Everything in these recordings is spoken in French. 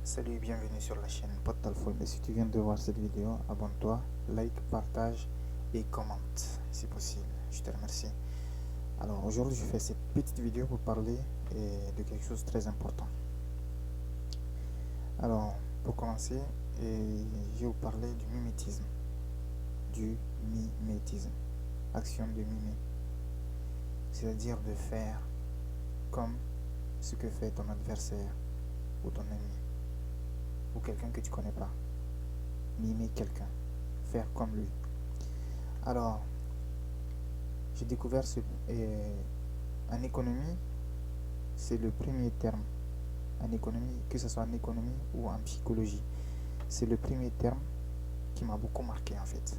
Salut et bienvenue sur la chaîne Podtalful. Et si tu viens de voir cette vidéo, abonne-toi, like, partage et commente si possible. Je te remercie. Alors aujourd'hui, je fais cette petite vidéo pour parler de quelque chose de très important. Alors pour commencer, je vais vous parler du mimétisme. Du mimétisme. Action de mimer. C'est-à-dire de faire comme ce que fait ton adversaire ou ton ami ou quelqu'un que tu connais pas. Mimer quelqu'un, faire comme lui. Alors, j'ai découvert en économie, c'est le premier terme. En économie, que ce soit en économie ou en psychologie, c'est le premier terme qui m'a beaucoup marqué en fait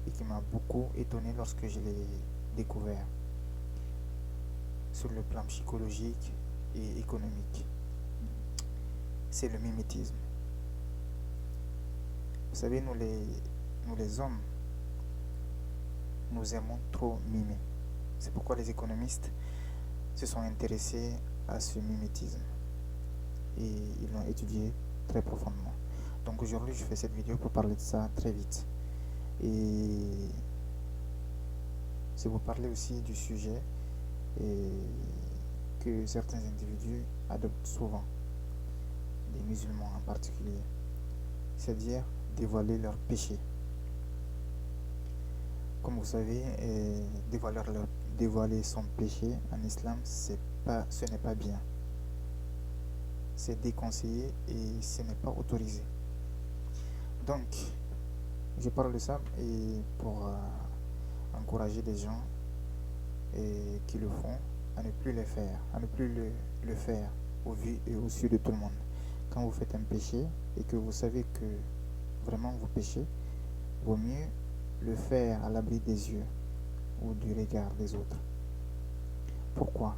et qui m'a beaucoup étonné lorsque je l'ai découvert sur le plan psychologique et économique. C'est le mimétisme. Vous savez, nous les hommes, nous aimons trop mimer. C'est pourquoi les économistes se sont intéressés à ce mimétisme et ils l'ont étudié très profondément. Donc aujourd'hui, je fais cette vidéo pour parler de ça très vite. Et c'est pour parler aussi du sujet que certains individus adoptent souvent, des musulmans en particulier, c'est-à-dire dévoiler leurs péchés. Comme vous savez, dévoiler son péché en islam, ce n'est pas bien. C'est déconseillé et ce n'est pas autorisé. Donc, je parle de ça et pour encourager des gens qui le font à ne plus le faire, à ne plus le faire au vu et au su de tout le monde. Quand vous faites un péché et que vous savez que vraiment vous péchez, vaut mieux le faire à l'abri des yeux ou du regard des autres. Pourquoi?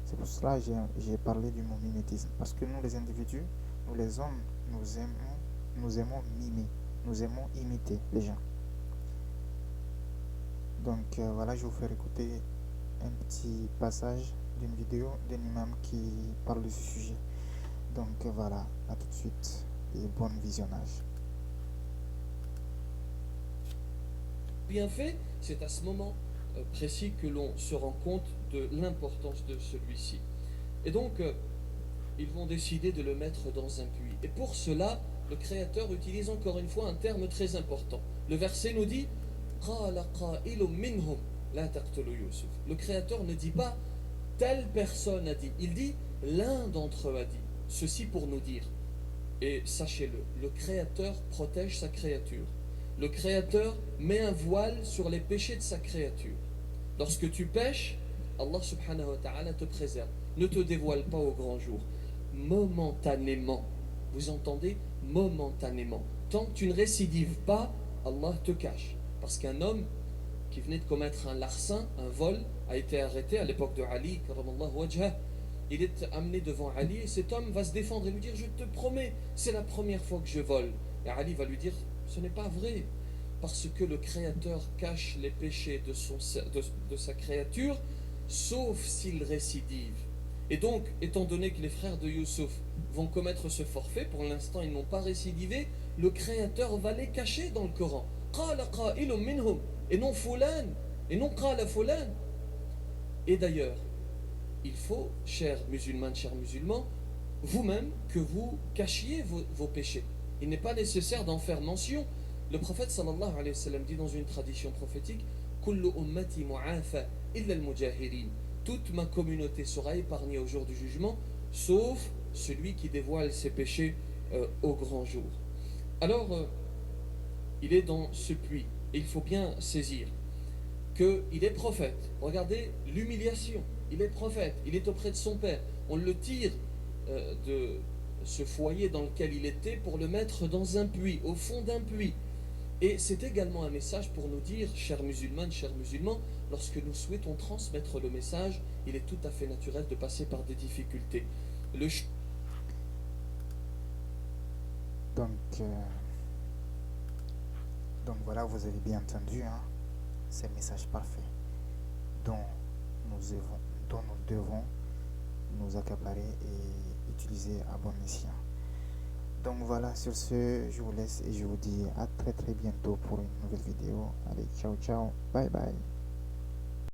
C'est pour cela que j'ai parlé du mot mimétisme. Parce que nous les individus, nous les hommes, nous aimons mimer, nous aimons imiter les gens. Donc voilà, je vais vous faire écouter un petit passage d'une vidéo d'un imam qui parle de ce sujet. Donc voilà, à tout de suite et bon visionnage. Bien fait, c'est à ce moment précis que l'on se rend compte de l'importance de celui-ci. Et donc, ils vont décider de le mettre dans un puits. Et pour cela, le Créateur utilise encore une fois un terme très important. Le verset nous dit le Créateur ne dit pas telle personne a dit, il dit l'un d'entre eux a dit. Ceci pour nous dire, et sachez-le, le Créateur protège sa créature. Le Créateur met un voile sur les péchés de sa créature. Lorsque tu pêches, Allah subhanahu wa ta'ala te préserve. Ne te dévoile pas au grand jour. Momentanément. Vous entendez? Momentanément. Tant que tu ne récidives pas, Allah te cache. Parce qu'un homme qui venait de commettre un larcin, un vol, a été arrêté à l'époque de Ali, karamallahu wajhah. Il est amené devant Ali et cet homme va se défendre et lui dire: je te promets, c'est la première fois que je vole. Et Ali va lui dire: ce n'est pas vrai, parce que le Créateur cache les péchés de sa créature, sauf s'il récidive. Et donc, étant donné que les frères de Youssouf vont commettre ce forfait, pour l'instant ils n'ont pas récidivé, le Créateur va les cacher dans le Coran. Et non fulan, et non qala fulan. Et d'ailleurs, il faut, chers musulmanes, chers musulmans, vous-même, que vous cachiez vos péchés. Il n'est pas nécessaire d'en faire mention. Le prophète sallallahu alayhi wa sallam dit dans une tradition prophétique: Kullu ummati mu'afa illa al-mujahirin. Toute ma communauté sera épargnée au jour du jugement, sauf celui qui dévoile ses péchés au grand jour. Alors, il est dans ce puits, et il faut bien saisir qu'il est prophète. Regardez l'humiliation. Il est prophète, il est auprès de son père. On le tire de ce foyer dans lequel il était pour le mettre dans un puits, au fond d'un puits. Et c'est également un message pour nous dire, chers musulmanes, chers musulmans, lorsque nous souhaitons transmettre le message, il est tout à fait naturel de passer par des difficultés. Donc, voilà, vous avez bien entendu, hein, c'est un message parfait dont nous devons nous accaparer et utiliser à bon escient. Donc voilà, sur ce, je vous laisse et je vous dis à très très bientôt pour une nouvelle vidéo. Allez, ciao ciao, bye bye.